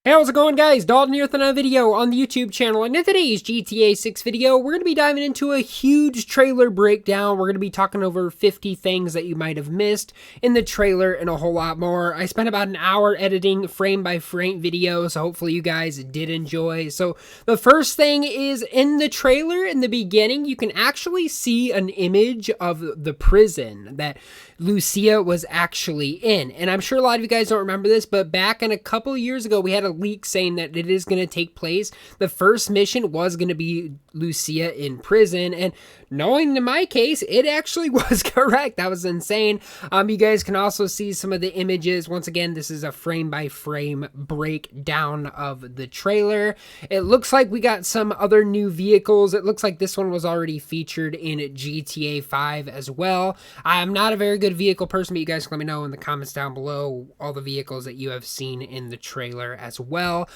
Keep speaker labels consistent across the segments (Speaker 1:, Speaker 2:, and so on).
Speaker 1: Hey, how's it going, guys? Dalton here with another video on the YouTube channel, and in today's GTA 6 video, we're going to be diving into a huge trailer breakdown. We're going to be talking over 50 things that you might have missed in the trailer and a whole lot more. I spent about an hour editing frame-by-frame video, so hopefully you guys did enjoy. So the first thing is, in the trailer, in the beginning, you can actually see an image of the prison that Lucia was actually in. And I'm sure a lot of you guys don't remember this, but back in a couple years ago, we had a leak saying that it is going to take place. The first mission was going to be Lucia in prison, and knowing in my case, it actually was correct. That was insane. You guys can also see some of the images. Once again, this is a frame-by-frame breakdown of the trailer. It looks like we got some other new vehicles. It looks like this one was already featured in GTA 5 as well. I'm not a very good vehicle person, but you guys can let me know in the comments down below all the vehicles that you have seen in the trailer as well.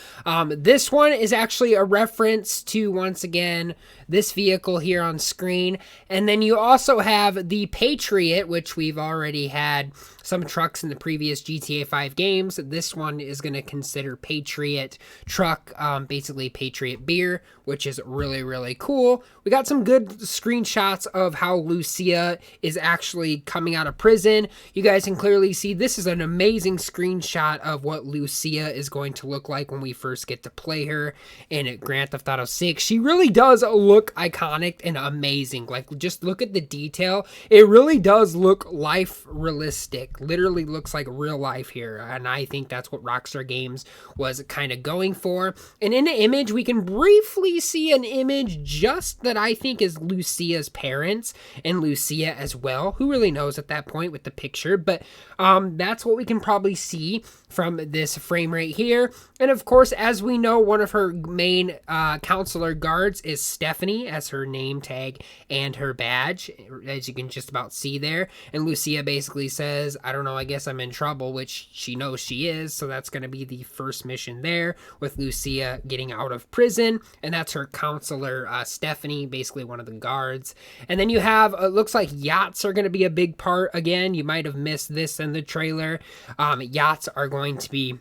Speaker 1: This one is actually a reference to, once again, this vehicle here on screen. And then you also have the Patriot, which we've already had some trucks in the previous GTA 5 games. This one is going to consider Patriot truck, basically Patriot beer, which is really, really cool. We got some good screenshots of how Lucia is actually coming out of prison. You guys can clearly see this is an amazing screenshot of what Lucia is going to look like when we first get to play her in Grand Theft Auto 6. She really does look iconic and amazing. Like, just look at the detail. It really does look life realistic. Literally looks like real life here, and I think that's what Rockstar Games was kind of going for. And in the image, we can briefly see an image just that I think is Lucia's parents and Lucia as well. Who really knows at that point with the picture, but that's what we can probably see from this frame right here. And of course, as we know, one of her main counselor guards is Stephanie as her name tag and her badge, as you can just about see there. And Lucia basically says, I don't know, I guess I'm in trouble, which she knows she is. So that's going to be the first mission there, with Lucia getting out of prison. And that's her counselor, Stephanie, basically one of the guards. And then you have, it looks like yachts are going to be a big part. Again, you might have missed this in the trailer. Yachts are going to be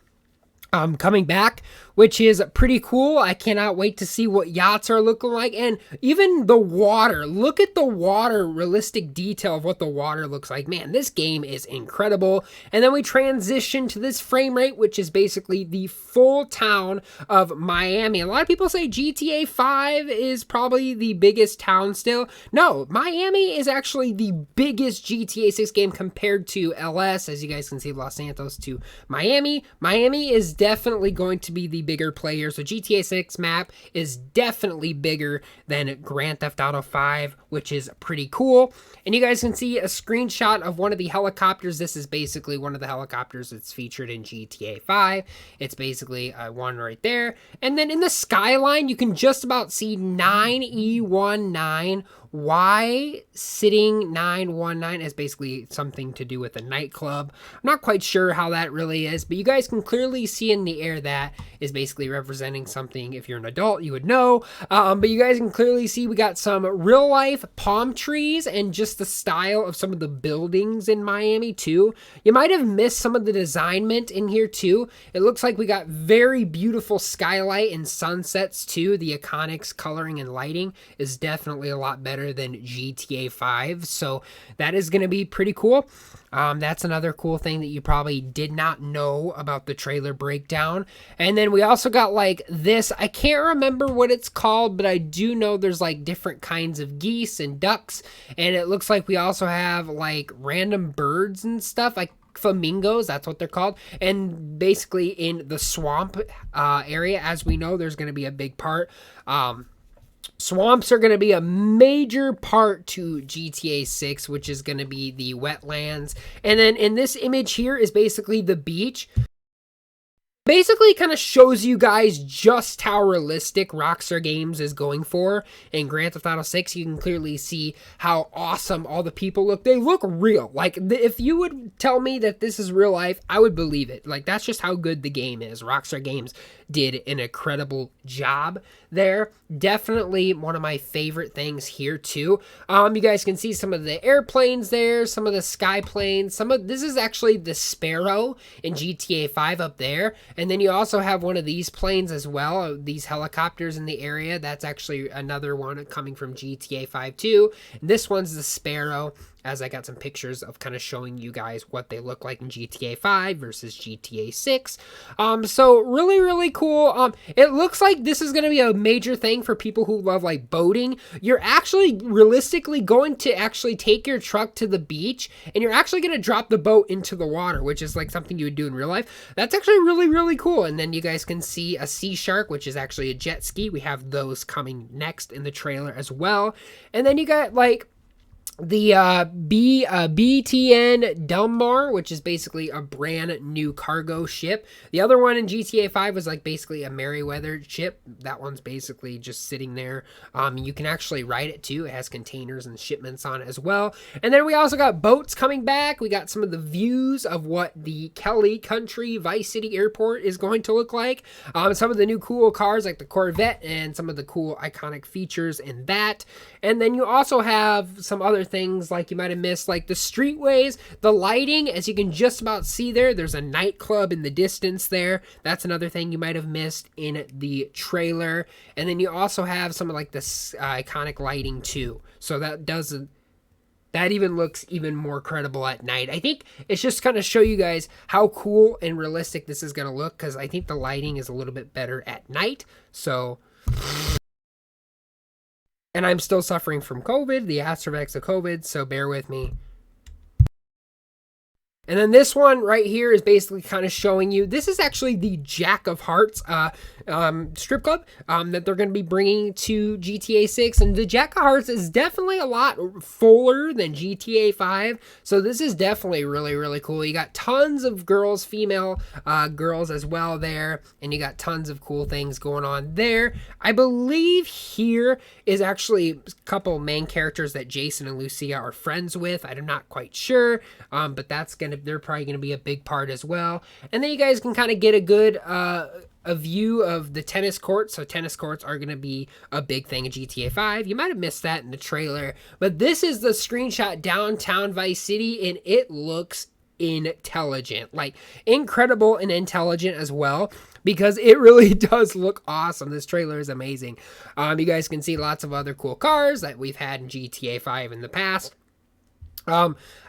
Speaker 1: coming back, which is pretty cool. I cannot wait to see what yachts are looking like. And even the water, look at the water, realistic detail of what the water looks like. Man, this game is incredible. And then we transition to this frame rate, which is basically the full town of Miami. A lot of people say GTA 5 is probably the biggest town still. No, Miami is actually the biggest GTA 6 game compared to LS, as you guys can see, Los Santos to Miami. Miami is definitely going to be the bigger player. So GTA 6 map is definitely bigger than Grand Theft Auto 5, which is pretty cool. And you guys can see a screenshot of one of the helicopters. This is basically one of the helicopters that's featured in GTA 5. It's basically one right there. And then in the skyline, you can just about see 9E19. Why sitting 919 is basically something to do with a nightclub. I'm not quite sure how that really is, but you guys can clearly see in the air that is basically representing something. If you're an adult, you would know. But you guys can clearly see we got some real life palm trees and just the style of some of the buildings in Miami too. You might have missed some of the designment in here too. It looks like we got very beautiful skylight and sunsets too. The iconics coloring and lighting is definitely a lot better than GTA 5, so that is going to be pretty cool. That's another cool thing that you probably did not know about the trailer breakdown. And then we also got like this, I can't remember what it's called, but I do know there's like different kinds of geese and ducks, and it looks like we also have like random birds and stuff, like flamingos, that's what they're called. And basically in the swamp area, as we know, there's going to be a big part. Swamps are going to be a major part to GTA 6, which is going to be the wetlands. And then in this image here is basically the beach. Basically kind of shows you guys just how realistic Rockstar Games is going for. In Grand Theft Auto 6, you can clearly see how awesome all the people look. They look real. Like, if you would tell me that this is real life, I would believe it. Like, that's just how good the game is. Rockstar Games did an incredible job there. Definitely one of my favorite things here too. You guys can see some of the airplanes there, some of the sky planes. This is actually the Sparrow in GTA 5 up there. And then you also have one of these planes as well, these helicopters in the area. That's actually another one coming from GTA 5 too. And this one's the Sparrow, as I got some pictures of kind of showing you guys what they look like in GTA 5 versus GTA 6. So really, really cool. It looks like this is going to be a major thing for people who love like boating. You're actually realistically going to actually take your truck to the beach, and you're actually going to drop the boat into the water, which is like something you would do in real life. That's actually really, really cool. And then you guys can see a sea shark, which is actually a jet ski. We have those coming next in the trailer as well. And then you got like the BTN Delmar, which is basically a brand new cargo ship. The other one in GTA 5 was like basically a Merryweather ship. That one's basically just sitting there. You can actually ride it too. It has containers and shipments on it as well. And then we also got boats coming back. We got some of the views of what the Kelly Country Vice City Airport is going to look like. Some of the new cool cars like the Corvette and some of the cool iconic features in that. And then you also have some other things like you might have missed, like the streetways, the lighting, as you can just about see there's a nightclub in the distance there. That's another thing you might have missed in the trailer. And then you also have some of like this iconic lighting too. So that even looks even more credible at night. I think it's just going to show you guys how cool and realistic this is going to look, because I think the lighting is a little bit better at night. So, and I'm still suffering from COVID, the after effects of COVID, so bear with me. And then this one right here is basically kind of showing you, this is actually the Jack of Hearts strip club that they're going to be bringing to GTA 6. And the Jack of Hearts is definitely a lot fuller than GTA 5. So this is definitely really, really cool. You got tons of girls, female girls as well there. And you got tons of cool things going on there. I believe here is actually a couple main characters that Jason and Lucia are friends with. I'm not quite sure, but they're probably going to be a big part as well. And then you guys can kind of get a good a view of the tennis courts. So tennis courts are going to be a big thing in GTA 5. You might have missed that in the trailer, but this is the screenshot downtown Vice City, and it looks intelligent, like incredible and intelligent as well, because it really does look awesome. This trailer is amazing. You guys can see lots of other cool cars that we've had in GTA 5 in the past.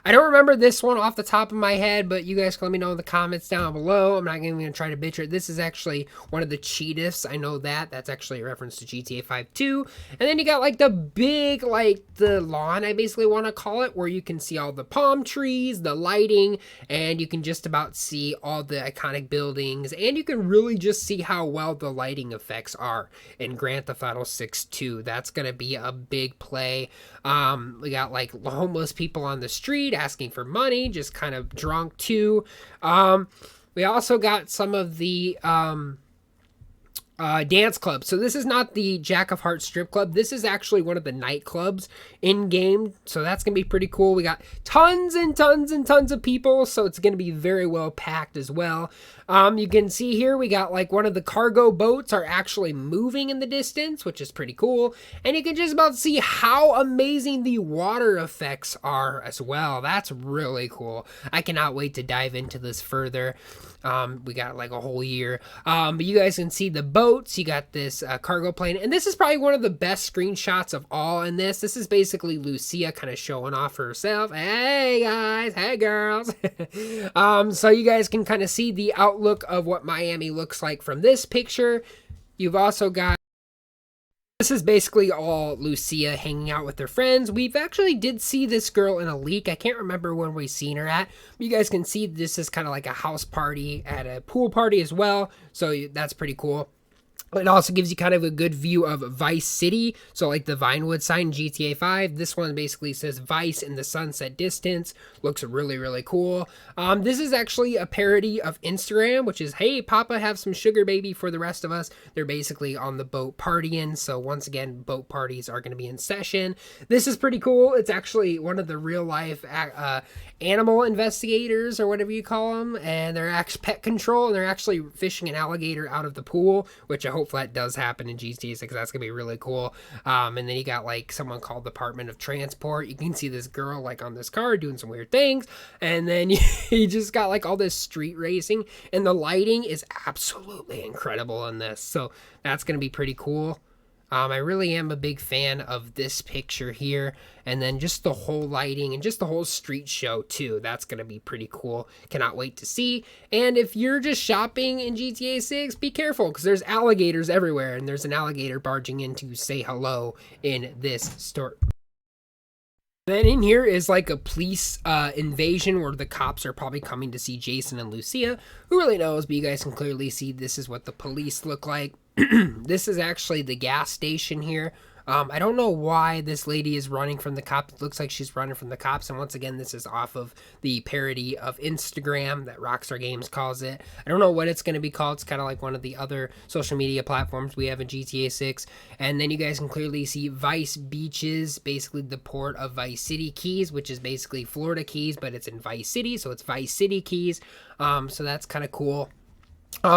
Speaker 1: I don't remember this one off the top of my head, but you guys can let me know in the comments down below. I'm not even going to try to butcher it. This is actually one of the Cheetahs. I know that. That's actually a reference to GTA 5 too. And then you got like the big, like the lawn, I basically want to call it, where you can see all the palm trees, the lighting, and you can just about see all the iconic buildings. And you can really just see how well the lighting effects are in Grand Theft Auto 6 2. That's going to be a big play. We got like homeless people on the street asking for money, just kind of drunk too. We also got some of the dance clubs. So this is not the Jack of Hearts strip club. This is actually one of the nightclubs in game. So that's going to be pretty cool. We got tons and tons and tons of people. So it's going to be very well packed as well. You can see here we got like one of the cargo boats are actually moving in the distance, which is pretty cool. And you can just about see how amazing the water effects are as well. That's really cool. I cannot wait to dive into this further. We got like a whole year. But you guys can see the boats. You got this cargo plane. And this is probably one of the best screenshots of all in this. This is basically Lucia kind of showing off herself. Hey guys, hey girls. So you guys can kind of see the outlook of what Miami looks like from this picture. You've also got, this is basically all Lucia hanging out with her friends. We've actually did see this girl in a leak. I can't remember when we seen her at. You guys can see this is kind of like a house party at a pool party as well. So that's pretty cool. It also gives you kind of a good view of Vice City. So like the Vinewood sign in GTA 5. This one basically says Vice in the sunset distance. Looks really, really cool. This is actually a parody of Instagram, which is, hey, Papa, have some sugar, baby, for the rest of us. They're basically on the boat partying. So once again, boat parties are going to be in session. This is pretty cool. It's actually one of the real life animal investigators or whatever you call them. And they're actually pet control. And they're actually fishing an alligator out of the pool, which I hope that does happen in GTA 6. That's gonna be really cool. And then you got like someone called Department of Transport. You can see this girl like on this car doing some weird things, and then you just got like all this street racing, and the lighting is absolutely incredible in this. So that's gonna be pretty cool. I really am a big fan of this picture here, and then just the whole lighting and just the whole street show too. That's going to be pretty cool. Cannot wait to see. And if you're just shopping in GTA 6, be careful because there's alligators everywhere, and there's an alligator barging in to say hello in this store. Then in here is like a police invasion where the cops are probably coming to see Jason and Lucia. Who really knows, but you guys can clearly see this is what the police look like. This is actually the gas station here. I don't know why this lady is running from the cops. It looks like she's running from the cops. And once again, this is off of the parody of Instagram that Rockstar Games calls it. I don't know what it's going to be called. It's kind of like one of the other social media platforms we have in GTA 6. And then you guys can clearly see Vice Beaches, basically the port of Vice City Keys, which is basically Florida Keys, but it's in Vice City. So it's Vice City Keys. So that's kind of cool.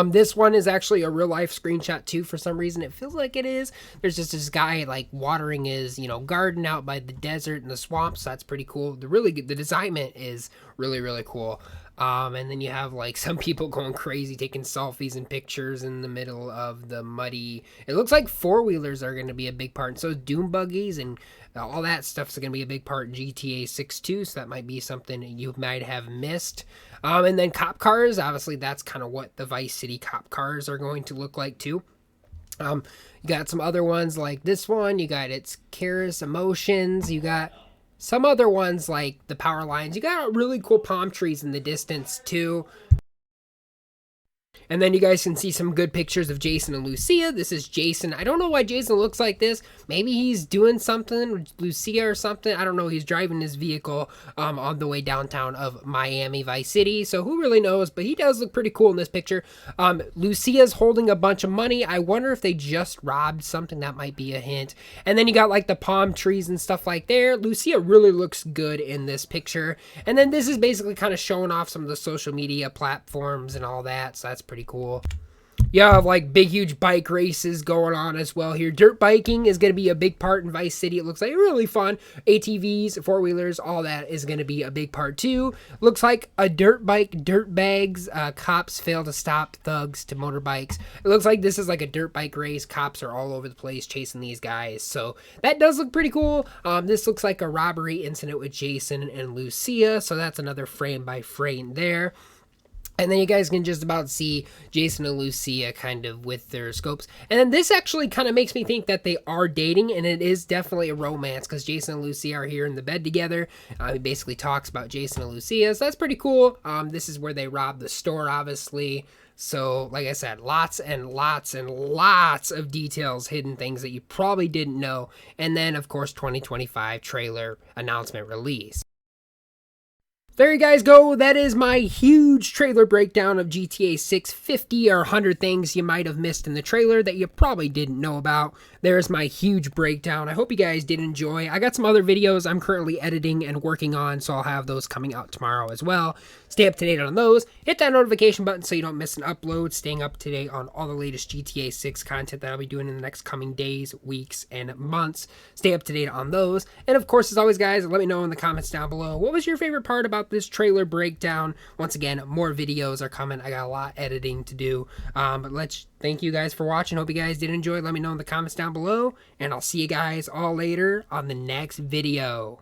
Speaker 1: This one is actually a real life screenshot too. For some reason, it feels like it is. There's just this guy like watering his, garden out by the desert and the swamps. So that's pretty cool. The design is really, really cool. And then you have like some people going crazy, taking selfies and pictures in the middle of the muddy. It looks like 4-wheelers are going to be a big part. And so doom buggies and all that stuff is going to be a big part in GTA 6 too. So that might be something you might have missed. And then cop cars, obviously that's kind of what the Vice City cop cars are going to look like too. You got some other ones like this one. You got It's Karis Emotions. You got some other ones like the power lines. You got really cool palm trees in the distance too. And then you guys can see some good pictures of Jason and Lucia. This is Jason. I don't know why Jason looks like this. Maybe he's doing something with Lucia or something. I don't know. He's driving his vehicle on the way downtown of Miami Vice City. So who really knows? But he does look pretty cool in this picture. Lucia's holding a bunch of money. I wonder if they just robbed something. That might be a hint. And then you got like the palm trees and stuff like there. Lucia really looks good in this picture. And then this is basically kind of showing off some of the social media platforms and all that. So that's pretty cool. You have like big huge bike races going on as well here. Dirt biking is going to be a big part in Vice City. It looks like really fun. ATVs, 4-wheelers, all that is going to be a big part too. Looks like a dirt bike, dirt bags. Cops fail to stop thugs to motorbikes. It looks like this is like a dirt bike race. Cops are all over the place chasing these guys. So that does look pretty cool. This looks like a robbery incident with Jason and Lucia. So that's another frame by frame there. And then you guys can just about see Jason and Lucia kind of with their scopes. And then this actually kind of makes me think that they are dating, and it is definitely a romance because Jason and Lucia are here in the bed together. He basically talks about Jason and Lucia, so that's pretty cool. This is where they rob the store, obviously. So, like I said, lots and lots and lots of details, hidden things that you probably didn't know. And then, of course, 2025 trailer announcement release. There you guys go. That is my huge trailer breakdown of GTA 6, 50 or 100 things you might have missed in the trailer that you probably didn't know about. There's my huge breakdown. I hope you guys did enjoy. I got some other videos I'm currently editing and working on, so I'll have those coming out tomorrow as well. Stay up to date on those. Hit that notification button so you don't miss an upload. Staying up to date on all the latest GTA 6 content that I'll be doing in the next coming days, weeks, and months. Stay up to date on those. And of course, as always, guys, let me know in the comments down below, what was your favorite part about this trailer breakdown? Once again, more videos are coming. I got a lot editing to do. But thank you guys for watching. Hope you guys did enjoy. Let me know in the comments down below, and I'll see you guys all later on the next video.